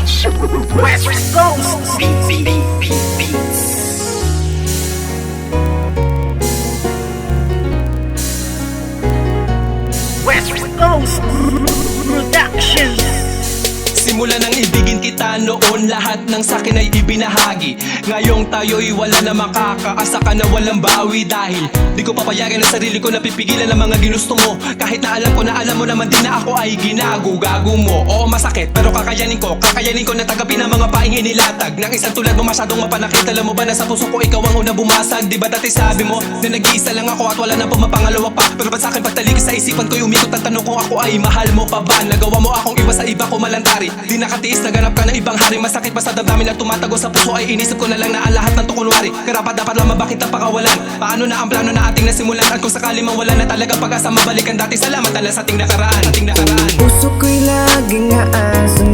West Coast Beats. West Coast Productions. Simula nang ibigin kita noon, lahat ng sakin ay ibinahagi. Ngayong tayo'y wala na makakaasa ka na walang bawi. Dahil di ko papayagan ang sarili ko na pipigilan ang mga ginusto mo. Kahit na alam mo naman din na ako ay ginago-gago mo. Oo masakit pero kakayanin ko na tagapin ang mga paing inilatag ng isang tulad mo masyadong mapanakit. Alam mo ba na sa puso ko ikaw ang unang bumasag? Di ba dati sabi mo na nag-iisa lang ako at wala na pumapangalawa pa? Pero ba't sa'kin pagtalikis sa isipan ko'y umikot ang tanong kung ako ay mahal mo pa ba? Nagawa mo akong iwas sa iba ko malantari. Di nakatiis, naganap ka ng ibang hari. Masakit pa sa damdamin na tumatago sa puso ay inisip ko na lang na ang lahat ng tukunwari. Karapat dapat lang mabakit ang pakawalan. Paano na ang plano na ating nasimulan? At kung sakali mang wala na talaga pag-asa mabalikan dati, salamat ala sa ating nakaraan. Puso ko'y laging aasa